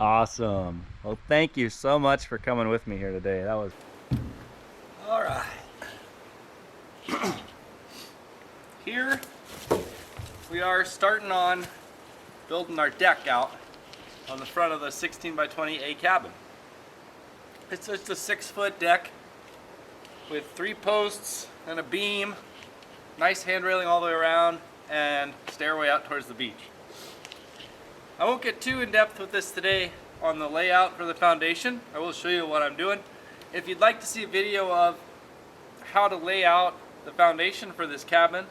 Awesome. Well, thank you so much for coming with me here today. That was... All right. Here we are starting on building our deck out on the front of the 16 by 20 A cabin. It's just a 6-foot deck with 3 posts and a beam, nice hand railing all the way around, and stairway out towards the beach. I won't get too in depth with this today on the layout for the foundation. I will show you what I'm doing. If you'd like to see a video of how to lay out the foundation for this cabin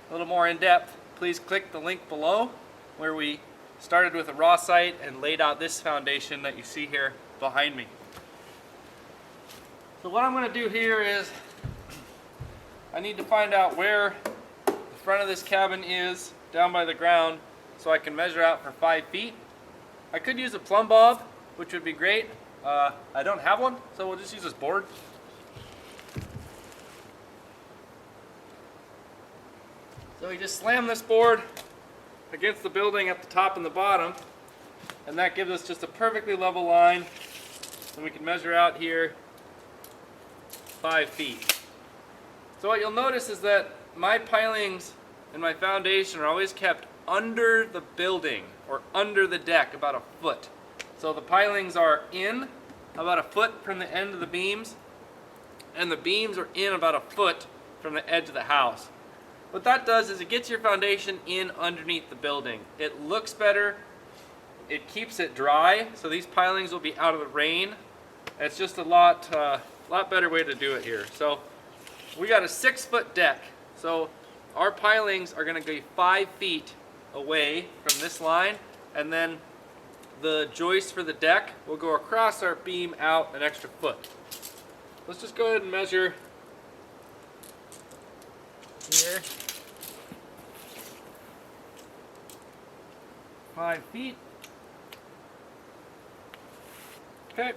a little more in depth, please click the link below where we started with a raw site and laid out this foundation that you see here behind me. So what I'm going to do here is I need to find out where the front of this cabin is down by the ground so I can measure out for 5 feet. I could use a plumb bob, which would be great. I don't have one, so we'll just use this board. So we just slam this board against the building at the top and the bottom, and that gives us just a perfectly level line, and we can measure out here 5 feet. So what you'll notice is that my pilings and my foundation are always kept under the building or under the deck about a foot. So the pilings are in about a foot from the end of the beams, and the beams are in about a foot from the edge of the house. What that does is it gets your foundation in underneath the building. It looks better, it keeps it dry, so these pilings will be out of the rain. It's just a lot better way to do it here. So we got a 6-foot deck, so our pilings are going to be 5 feet away from this line, and then the joist for the deck will go across our beam out an extra foot. Let's just go ahead and measure here. 5 feet. Okay.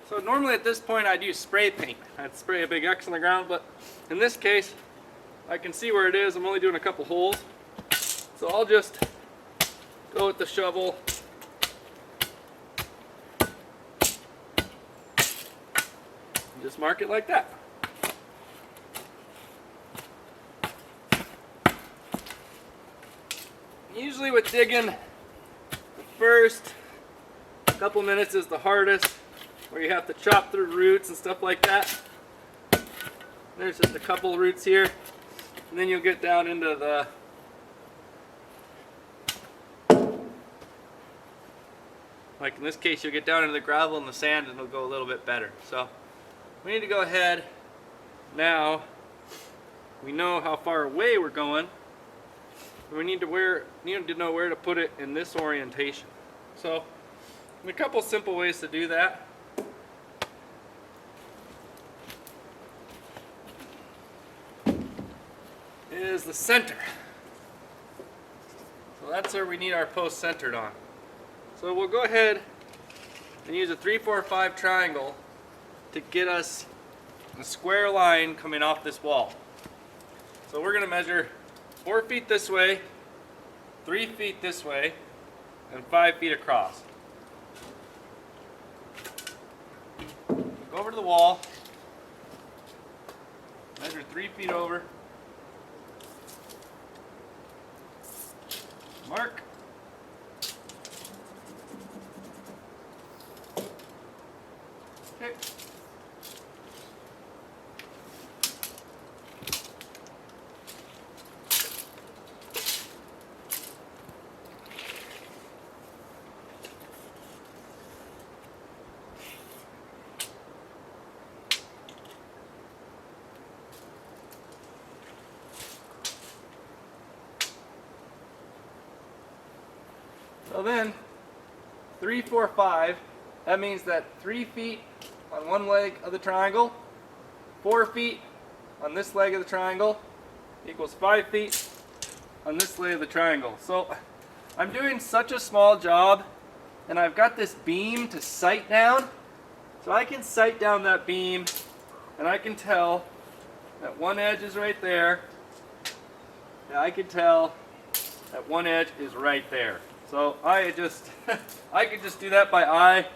So normally at this point I'd use spray paint. I'd spray a big X on the ground, but in this case I can see where it is. I'm only doing a couple holes. So I'll just go with the shovel and just mark it like that. Usually with digging, the first couple minutes is the hardest, where you have to chop through roots and stuff like that. There's just a couple roots here, and then you'll get down into the like in this case you'll get down into the gravel and the sand, and it'll go a little bit better. So we need to go ahead now. We know how far away we're going. We need to know where to put it in this orientation. So a couple simple ways to do that. Is the center. So that's where we need our post centered on. So we'll go ahead and use a 3-4-5 triangle to get us a square line coming off this wall. So we're going to measure 4 feet this way, 3 feet this way, and 5 feet across. Go over to the wall, measure 3 feet over, mark. Okay. So then, 3, 4, 5, that means that 3 feet on one leg of the triangle, 4 feet on this leg of the triangle equals 5 feet, on this lay of the triangle. So I'm doing such a small job, and I've got this beam to sight down. So I can sight down that beam, and I can tell that one edge is right there. And I can tell that one edge is right there. So I just, I could just do that by eye.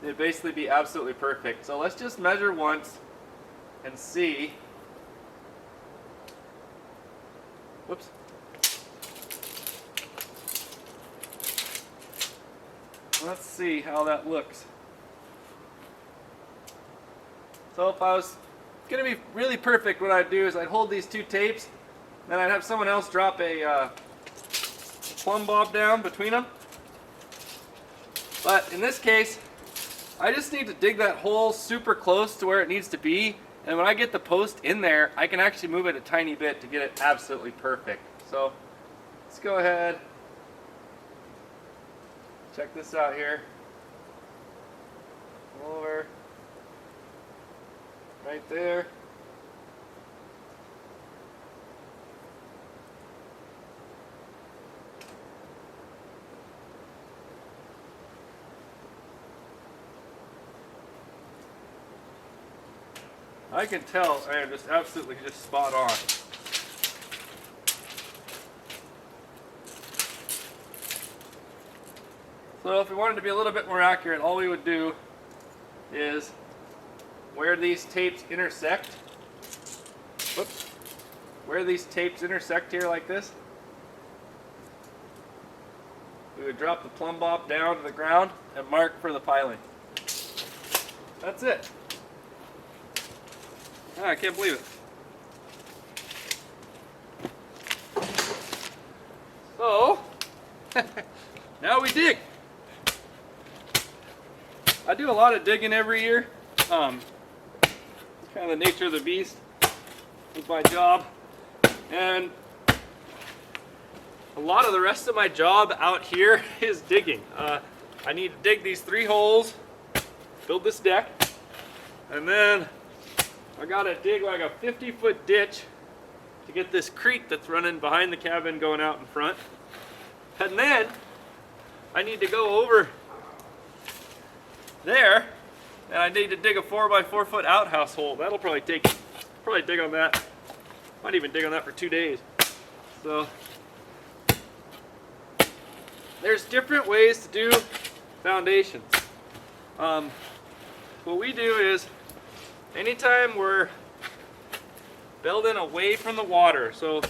It'd basically be absolutely perfect. So let's just measure once and see. Whoops. Let's see how that looks. So if I was going to be really perfect, what I'd do is I'd hold these two tapes, then I'd have someone else drop a plumb bob down between them. But in this case, I just need to dig that hole super close to where it needs to be, and when I get the post in there, I can actually move it a tiny bit to get it absolutely perfect. So let's go ahead, check this out here. Over, right there. I can tell I am just absolutely just spot on. So if we wanted to be a little bit more accurate, all we would do is where these tapes intersect, whoops, where these tapes intersect here like this, we would drop the plumb bob down to the ground and mark for the piling. That's it. Ah, I can't believe it. So, now we dig. I do a lot of digging every year. It's kind of the nature of the beast. It's my job. And a lot of the rest of my job out here is digging. I need to dig these 3 holes, build this deck, and then I gotta dig like a 50-foot ditch to get this creek that's running behind the cabin going out in front. And then I need to go over there, and I need to dig a 4x4 foot outhouse hole. That'll probably dig on that. Might even dig on that for 2 days. So there's different ways to do foundations. What we do is, anytime we're building away from the water, so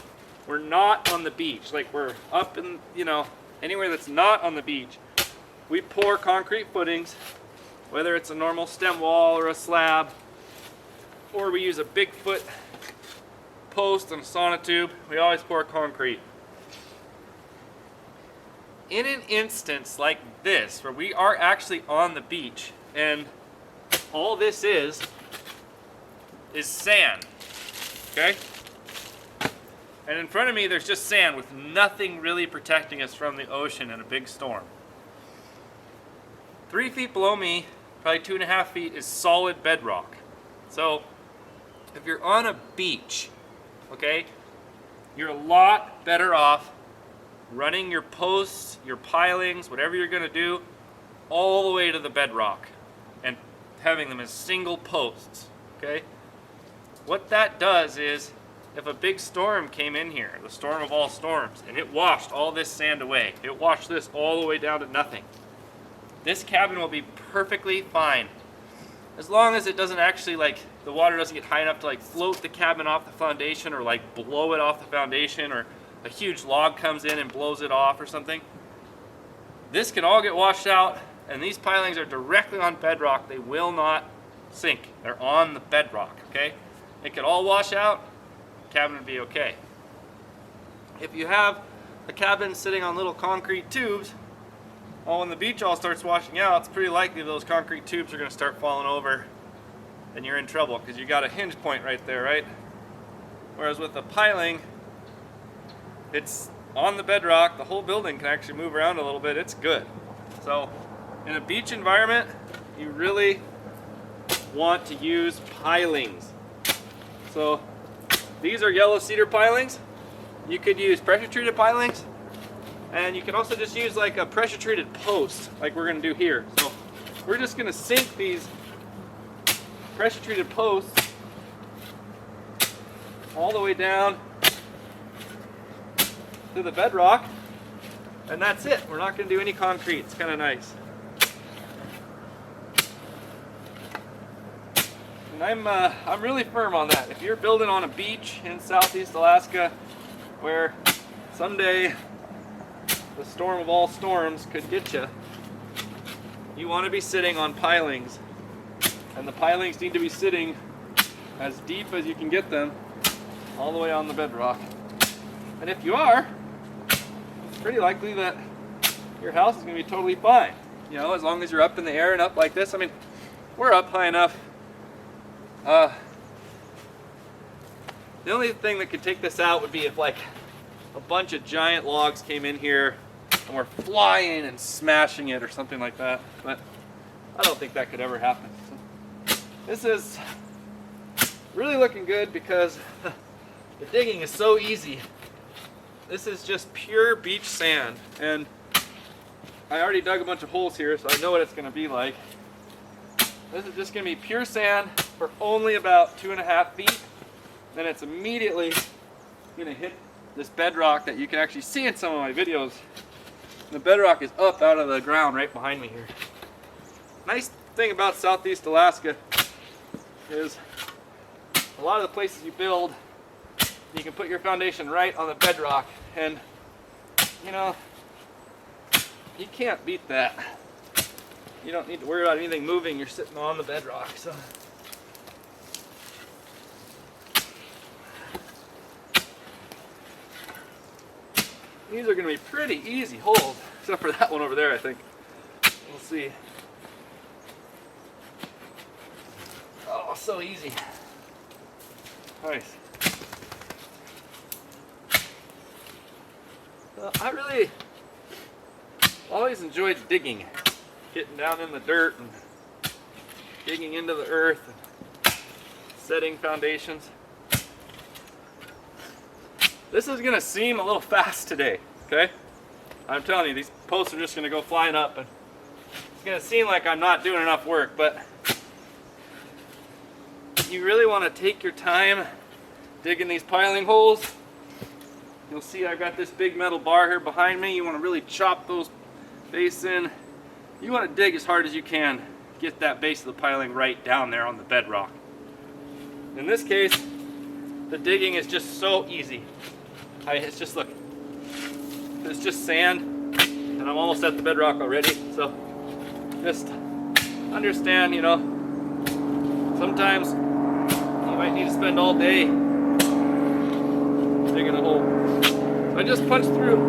we're not on the beach, like we're up in, anywhere that's not on the beach, we pour concrete footings, whether it's a normal stem wall or a slab, or we use a Bigfoot post and a sonotube. We always pour concrete. In an instance like this, where we are actually on the beach, and all this is sand, okay? And in front of me there's just sand with nothing really protecting us from the ocean in a big storm. 3 feet below me, probably 2.5 feet, is solid bedrock. So if you're on a beach, okay, you're a lot better off running your posts, your pilings, whatever you're gonna do, all the way to the bedrock and having them as single posts, okay? What that does is, if a big storm came in here, the storm of all storms, and it washed all this sand away, it washed this all the way down to nothing, this cabin will be perfectly fine. As long as it doesn't actually, the water doesn't get high enough to float the cabin off the foundation, or blow it off the foundation, or a huge log comes in and blows it off or something. This can all get washed out, and these pilings are directly on bedrock. They will not sink. They're on the bedrock, okay? It could all wash out, the cabin would be okay. If you have a cabin sitting on little concrete tubes, when the beach all starts washing out, it's pretty likely those concrete tubes are going to start falling over, and you're in trouble because you got a hinge point right there, right? Whereas with the piling, it's on the bedrock, the whole building can actually move around a little bit, it's good. So in a beach environment, you really want to use pilings. So these are yellow cedar pilings. you could use pressure treated pilings, and you can also just use like a pressure treated post like we're going to do here. So we're just going to sink these pressure treated posts all the way down to the bedrock, and that's it. We're not going to do any concrete. It's kind of nice. And I'm really firm on that. If you're building on a beach in Southeast Alaska where someday the storm of all storms could get you, you want to be sitting on pilings, and the pilings need to be sitting as deep as you can get them all the way on the bedrock. And if you are, it's pretty likely that your house is going to be totally fine, you know, as long as you're up in the air and up like this. I mean, we're up high enough. The only thing that could take this out would be if like a bunch of giant logs came in here and were flying and smashing it or something like that, but I don't think that could ever happen. So this is really looking good because the digging is so easy. This is just pure beach sand, and I already dug a bunch of holes here, so I know what it's going to be like. This is just going to be pure sand for only about 2.5 feet. Then it's immediately going to hit this bedrock that you can actually see in some of my videos. The bedrock is up out of the ground right behind me here. Nice thing about Southeast Alaska is a lot of the places you build, you can put your foundation right on the bedrock, and you know, you can't beat that. You don't need to worry about anything moving. You're sitting on the bedrock. So these are going to be pretty easy holes, except for that one over there, I think. We'll see. Oh, so easy. Nice. I really always enjoyed digging, getting down in the dirt and digging into the earth and setting foundations. This is going to seem a little fast today, okay? I'm telling you, these posts are just going to go flying up, and it's going to seem like I'm not doing enough work, but you really want to take your time digging these piling holes. You'll see I've got this big metal bar here behind me. You want to really chop those base in. You want to dig as hard as you can. Get that base of the piling right down there on the bedrock. In this case, the digging is just so easy. It's just, look, it's just sand, and I'm almost at the bedrock already. So just understand, you know, sometimes you might need to spend all day digging a hole. So I just punched through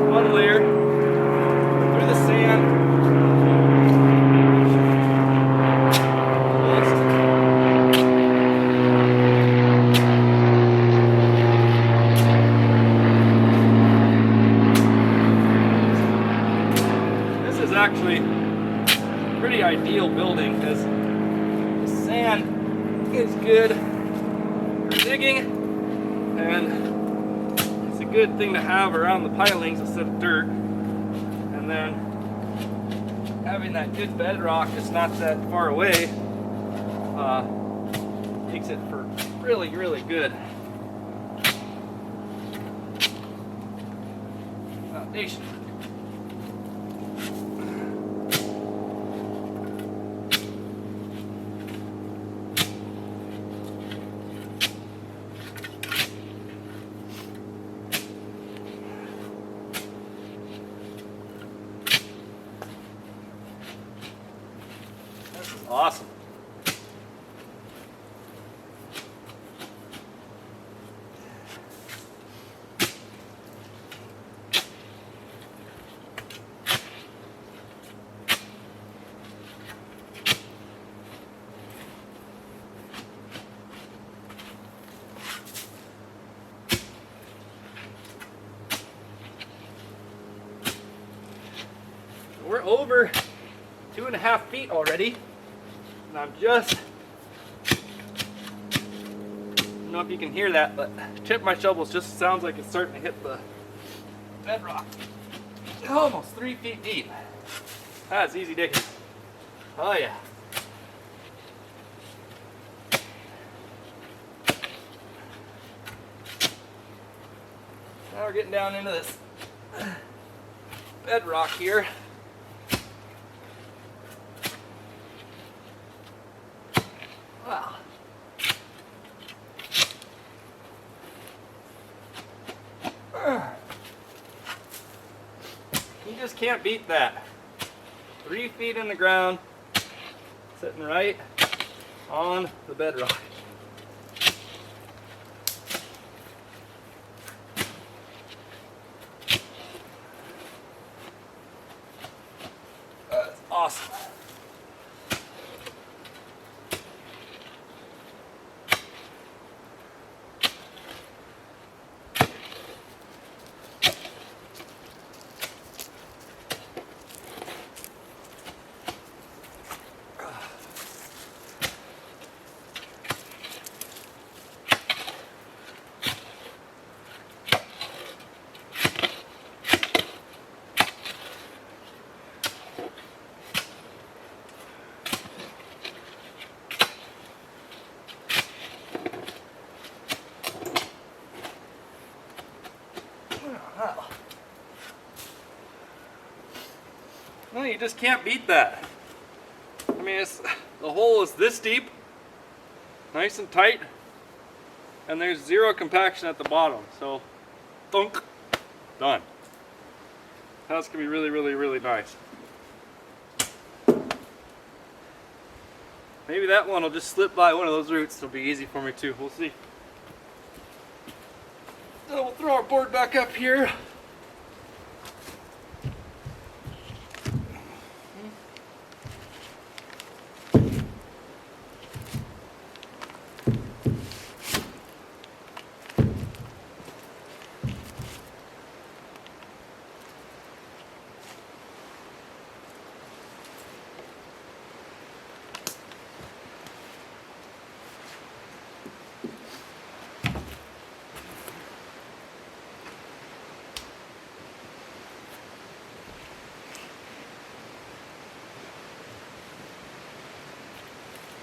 one layer, through the sand. Actually pretty ideal building because the sand is good for digging, and it's a good thing to have around the pilings instead of dirt. And then having that good bedrock that's not that far away makes it for really, really good foundation. Awesome. We're over 2.5 feet already. And I'm just don't know if you can hear that, but the tip of my shovel just sounds like it's starting to hit the bedrock. Almost 3 feet deep. That's easy digging. Oh yeah. Now we're getting down into this bedrock here. Wow. You just can't beat that. 3 feet in the ground, sitting right on the bedrock. That's awesome. No, you just can't beat that. I mean, the hole is this deep, nice and tight, and there's zero compaction at the bottom. So, thunk, done. That's gonna be really, really, really nice. Maybe that one will just slip by one of those roots. It'll be easy for me too. We'll see. So we'll throw our board back up here.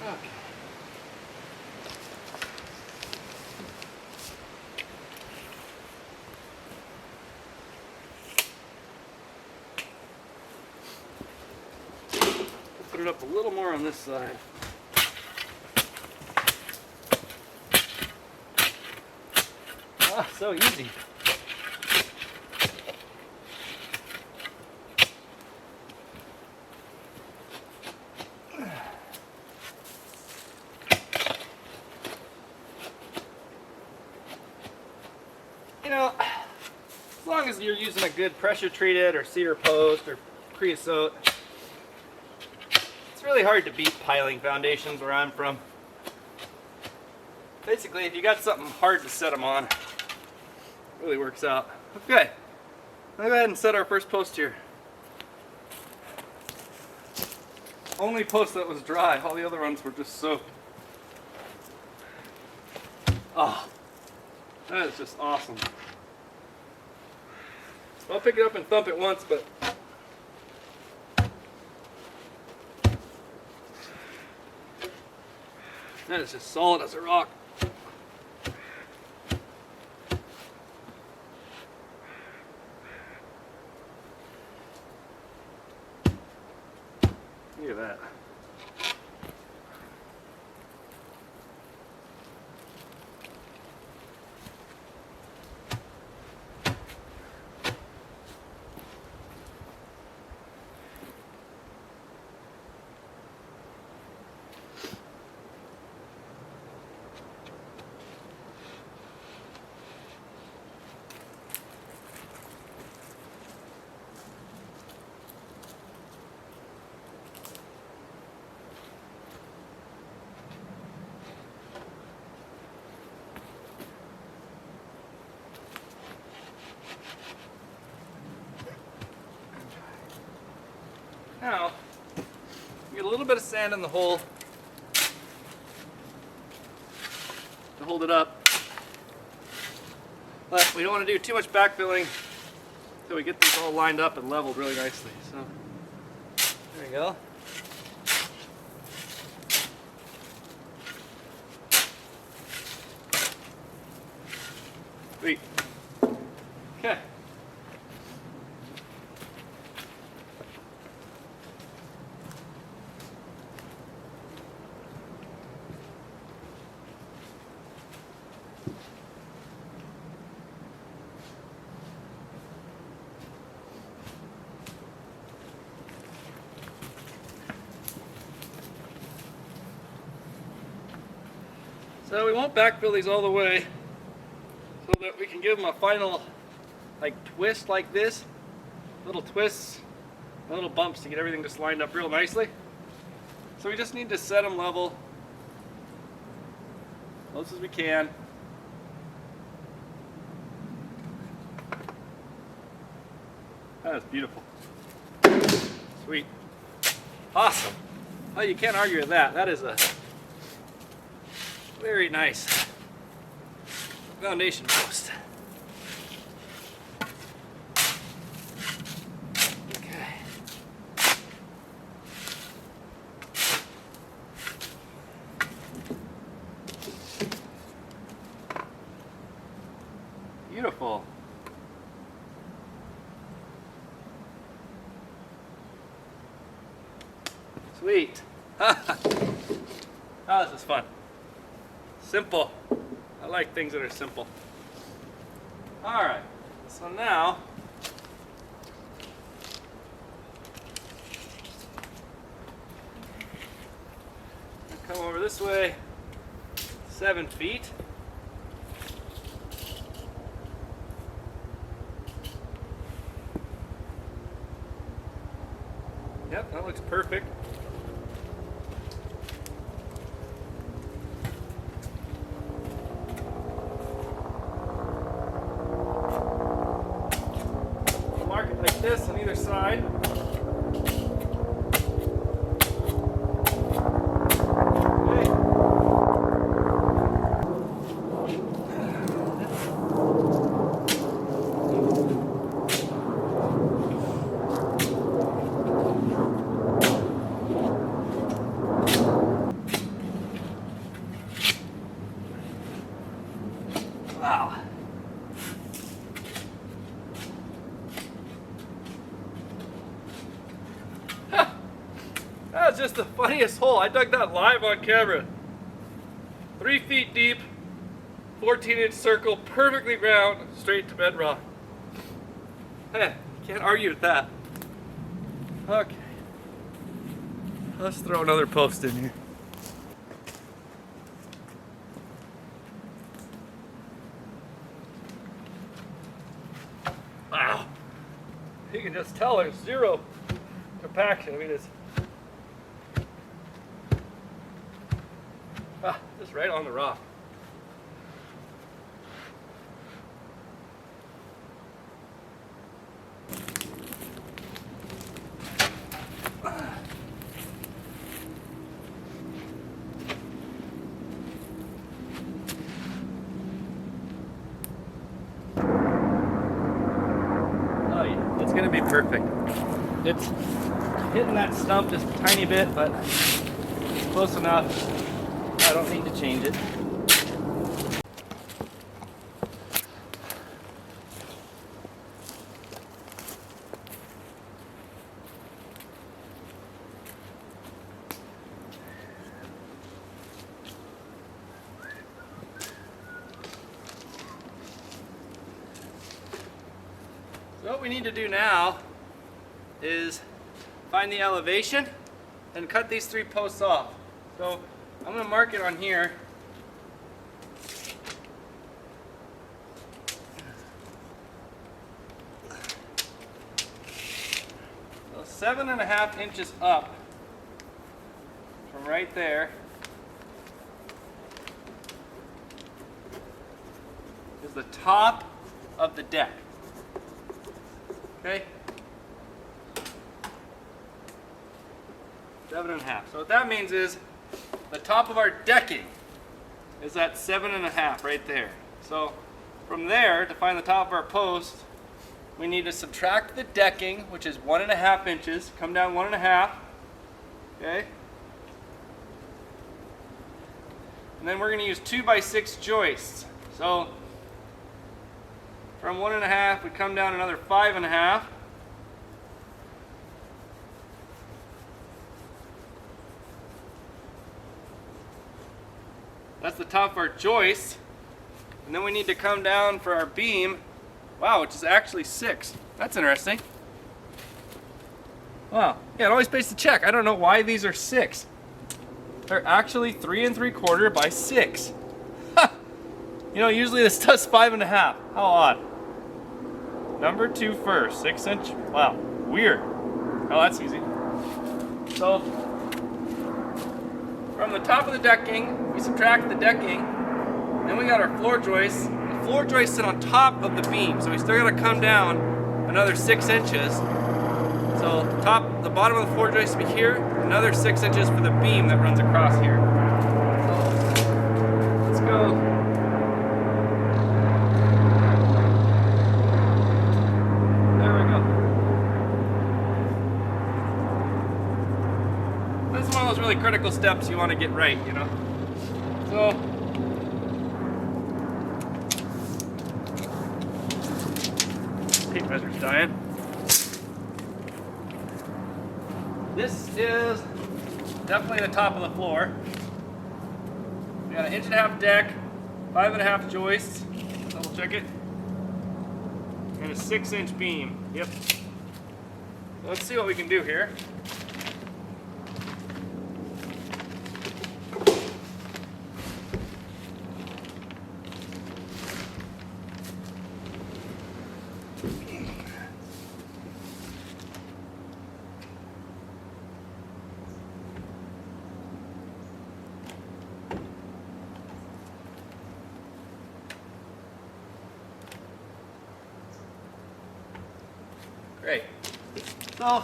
Okay. Put it up a little more on this side. Ah, so easy. You know, as long as you're using a good pressure treated or cedar post or creosote, it's really hard to beat piling foundations where I'm from. Basically, if you got something hard to set them on, it really works out. Okay, let's go ahead and set our first post here. Only post that was dry, all the other ones were just soaked. Oh, that is just awesome. I'll pick it up and thump it once, but that is just solid as a rock. Look at that. Now, get a little bit of sand in the hole to hold it up. But we don't want to do too much backfilling until we get these all lined up and leveled really nicely. So there we go. Sweet. Okay. So we won't backfill these all the way so that we can give them a final like twist like this. Little twists, little bumps to get everything just lined up real nicely. So we just need to set them level close as we can. That's beautiful. Sweet. Awesome. Oh, you can't argue with that. That is a very nice foundation post. Okay. Beautiful. Sweet. Oh, this is fun. Simple. I like things that are simple. All right, so now come over this way 7 feet. Yep, that looks perfect. Mark it like this on either side. Okay. Wow. That's just the funniest hole. I dug that live on camera. 3 feet deep, 14-inch circle, perfectly round, straight to bedrock. Hey, can't argue with that. Okay. Let's throw another post in here. Wow. You can just tell there's zero compaction. I mean, it's just right on the rock. Oh yeah, it's gonna be perfect. It's hitting that stump just a tiny bit, but it's close enough. I don't need to change it. So what we need to do now is find the elevation and cut these 3 posts off. So I'm going to mark it on here. So 7.5 inches up from right there is the top of the deck. Okay? 7.5. So what that means is the top of our decking is at 7.5 right there. So From there, to find the top of our post, we need to subtract the decking, which is 1.5 inches. Come down 1.5. Okay? And then we're going to use 2x6 joists. So from 1.5, we come down another 5.5. That's the top of our joist. And then we need to come down for our beam. Wow, which is actually 6. That's interesting. Wow. Yeah, it always pays to check. I don't know why these are 6. They're actually 3 3/4 by 6. Ha! You know, usually this does 5.5. How odd. Number 2 first, 6 inch. Wow, weird. Oh, that's easy. So, from the top of the decking, we subtract the decking. Then we got our floor joists. The floor joists sit on top of the beam, so we still got to come down another 6 inches. So the bottom of the floor joist will be here, another 6 inches for the beam that runs across here. So let's go. There we go. This is one of those really critical steps you want to get right, you know. So tape measure's dying. This is definitely the top of the floor. We got an 1.5 deck, 5.5 joists, double check it, and a 6-inch beam. Yep. So let's see what we can do here. Great. So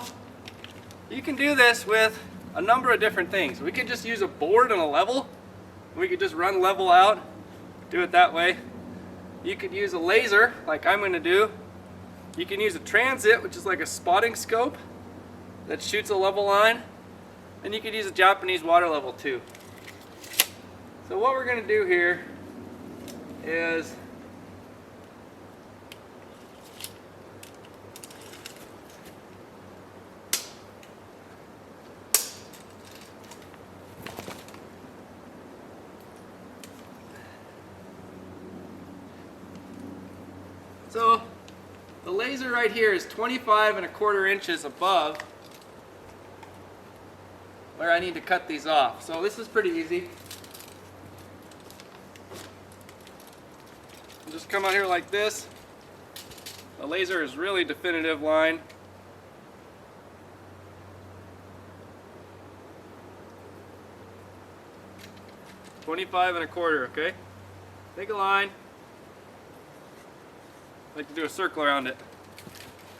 you can do this with a number of different things. We could just use a board and a level. We could just run level out, do it that way. You could use a laser, like I'm going to do. You can use a transit, which is like a spotting scope that shoots a level line. And you could use a Japanese water level too. So what we're going to do here is so the laser right here is 25.25 inches above where I need to cut these off. So this is pretty easy. Just come out here like this. The laser is really definitive line. $25.25, okay? Take a line. I like to do a circle around it.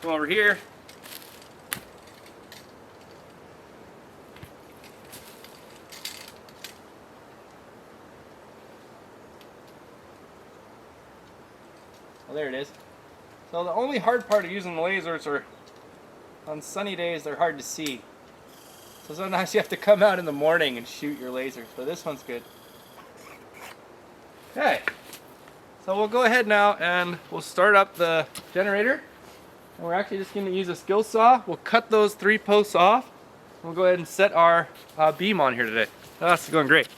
Come over here. Well, there it is. So the only hard part of using the lasers are on sunny days they're hard to see. So sometimes you have to come out in the morning and shoot your lasers, but this one's good. Okay. So we'll go ahead now and we'll start up the generator. And we're actually just going to use a skill saw. We'll cut those 3 posts off. We'll go ahead and set our beam on here today. Oh, that's going great.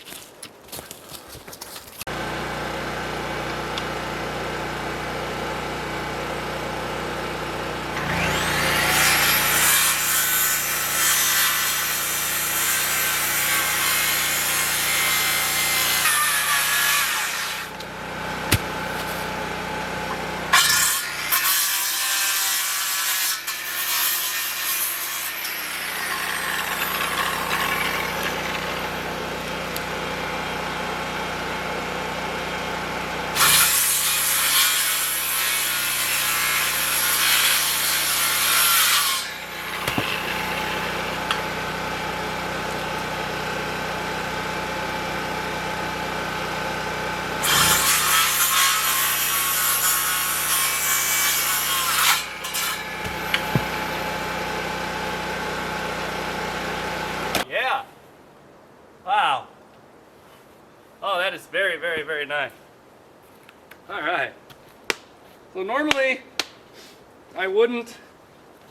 very nice. All right. So normally I wouldn't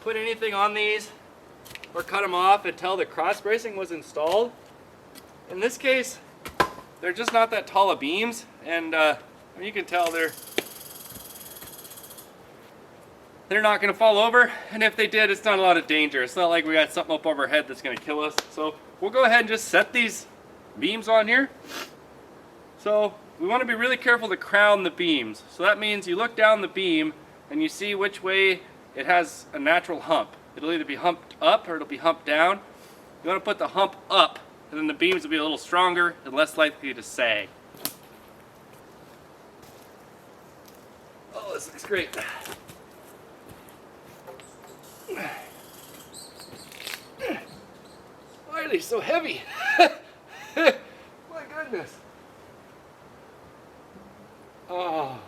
put anything on these or cut them off until the cross bracing was installed. In this case, they're just not that tall of beams, and you can tell they're not going to fall over, and if they did, it's not a lot of danger. It's not like we got something up overhead that's going to kill us. So we'll go ahead and just set these beams on here. So we want to be really careful to crown the beams. So that means you look down the beam and you see which way it has a natural hump. It'll either be humped up or it'll be humped down. You want to put the hump up, and then the beams will be a little stronger and less likely to sag. Oh, this looks great. Why are they so heavy? My goodness. Oh,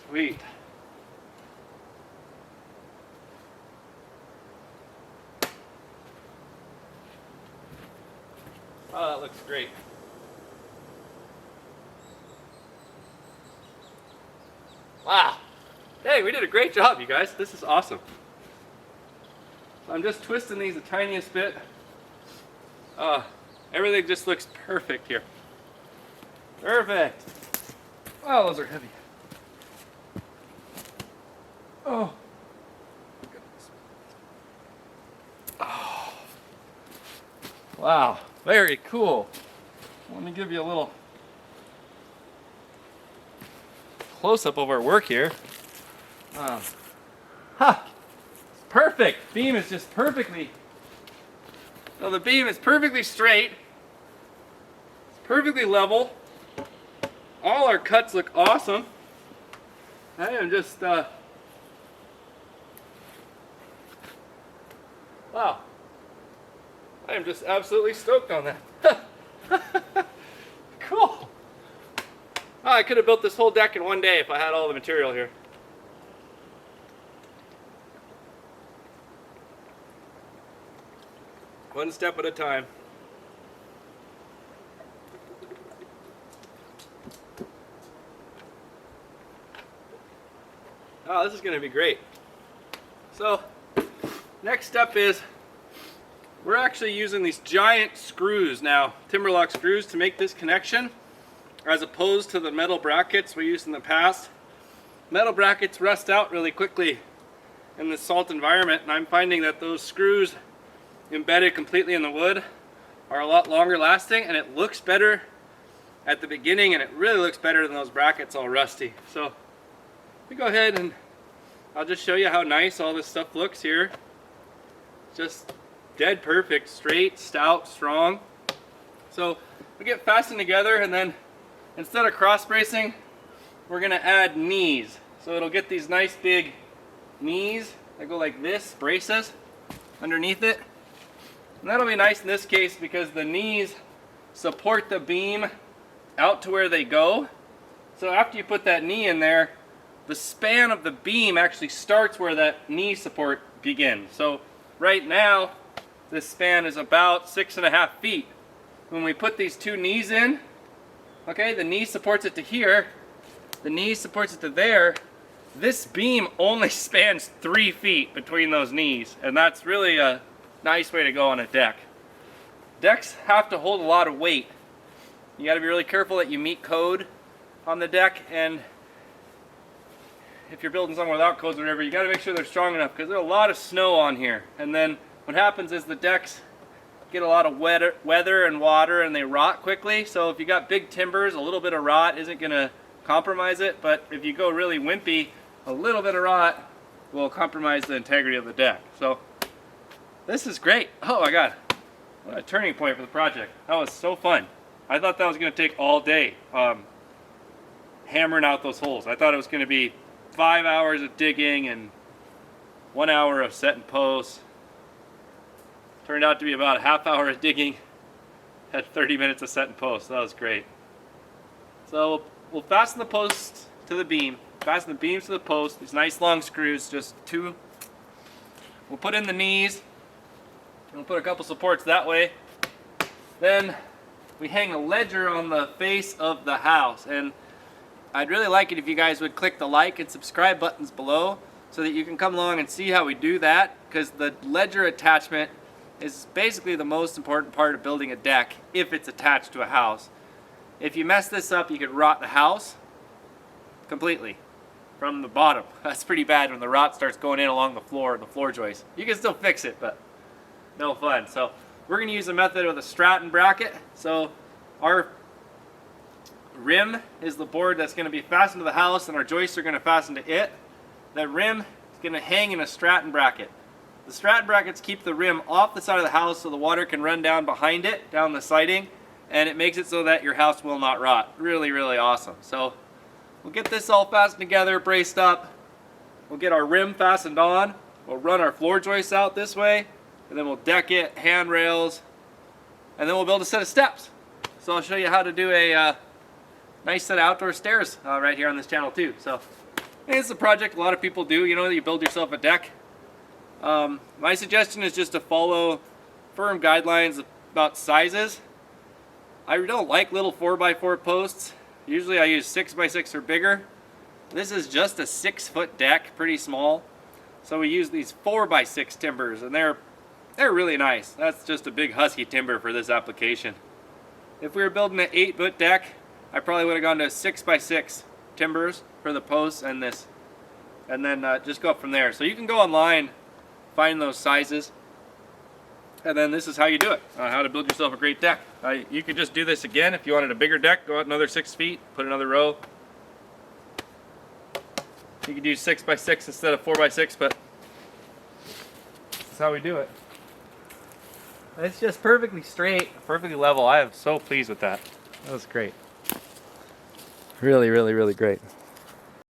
sweet. Oh, that looks great. Wow. Hey, we did a great job, you guys. This is awesome. So I'm just twisting these the tiniest bit. Everything just looks perfect here. Perfect. Oh, those are heavy. Oh. Goodness. Oh. Wow. Very cool. Let me give you a little close-up of our work here. Perfect. Beam is just perfectly. So the beam is perfectly straight. It's perfectly level. All our cuts look awesome. I am just wow. I am just absolutely stoked on that. Cool. Oh, I could have built this whole deck in one day if I had all the material here. One step at a time. Oh, this is going to be great. So, next step is we're actually using these giant screws now, Timberlock screws, to make this connection, as opposed to the metal brackets we used in the past. Metal brackets rust out really quickly in the salt environment, and I'm finding that those screws embedded completely in the wood are a lot longer lasting, and it looks better at the beginning, and it really looks better than those brackets all rusty. So we go ahead and I'll just show you how nice all this stuff looks here. Just dead perfect, straight, stout, strong. So we get fastened together, and then instead of cross bracing, we're gonna add knees. So it'll get these nice big knees that go like this, braces underneath it. And that'll be nice in this case because the knees support the beam out to where they go. So after you put that knee in there, the span of the beam actually starts where that knee support begins. So right now, this span is about 6.5 feet. When we put these two knees in, okay, the knee supports it to here, the knee supports it to there. This beam only spans 3 feet between those knees, and that's really a nice way to go on a deck. Decks have to hold a lot of weight. You got to be really careful that you meet code on the deck, and if you're building somewhere without codes or whatever, you got to make sure they're strong enough because there's a lot of snow on here. And then what happens is the decks get a lot of weather and water, and they rot quickly. So if you got big timbers, a little bit of rot isn't going to compromise it, but if you go really wimpy, a little bit of rot will compromise the integrity of the deck. So this is great. Oh my god, what a turning point for the project. That was so fun. I thought that was going to take all day hammering out those holes. I thought it was going to be 5 hours of digging and 1 hour of set and post. Turned out to be about a half hour of digging, had 30 minutes of set and post. That was great. So we'll fasten the posts to the beam, fasten the beams to the post, these nice long screws, just two. We'll put in the knees, and we'll put a couple supports that way. Then we hang a ledger on the face of the house, and I'd really like it if you guys would click the like and subscribe buttons below so that you can come along and see how we do that, because the ledger attachment is basically the most important part of building a deck if it's attached to a house. If you mess this up, you could rot the house completely from the bottom. That's pretty bad when the rot starts going in along the floor joist. You can still fix it, but no fun. So we're going to use a method with a Stratton bracket. So our rim is the board that's going to be fastened to the house, and our joists are going to fasten to it. The rim is going to hang in a Stratton bracket. The Stratton brackets keep the rim off the side of the house so the water can run down behind it, down the siding, and it makes it so that your house will not rot. Really, really awesome. So we'll get this all fastened together, braced up. We'll get our rim fastened on. We'll run our floor joists out this way, and then we'll deck it, handrails, and then we'll build a set of steps. So I'll show you how to do a nice set of outdoor stairs right here on this channel too. So it's a project a lot of people do. You know, you build yourself a deck. My suggestion is just to follow firm guidelines about sizes. I don't like little 4x4 posts. Usually I use 6x6 or bigger. This is just a 6-foot deck, pretty small. So we use these 4x6 timbers, and they're really nice. That's just a big husky timber for this application. If we were building an 8-foot deck, I probably would have gone to 6x6 timbers for the posts and this, and then just go up from there. So you can go online, find those sizes, and then this is how you do it, how to build yourself a great deck. You could just do this again if you wanted a bigger deck. Go out another 6 feet, put another row. You could do 6x6 instead of 4x6, but that's how we do it. It's just perfectly straight, perfectly level. I am so pleased with that. That was great. Really, really, really great.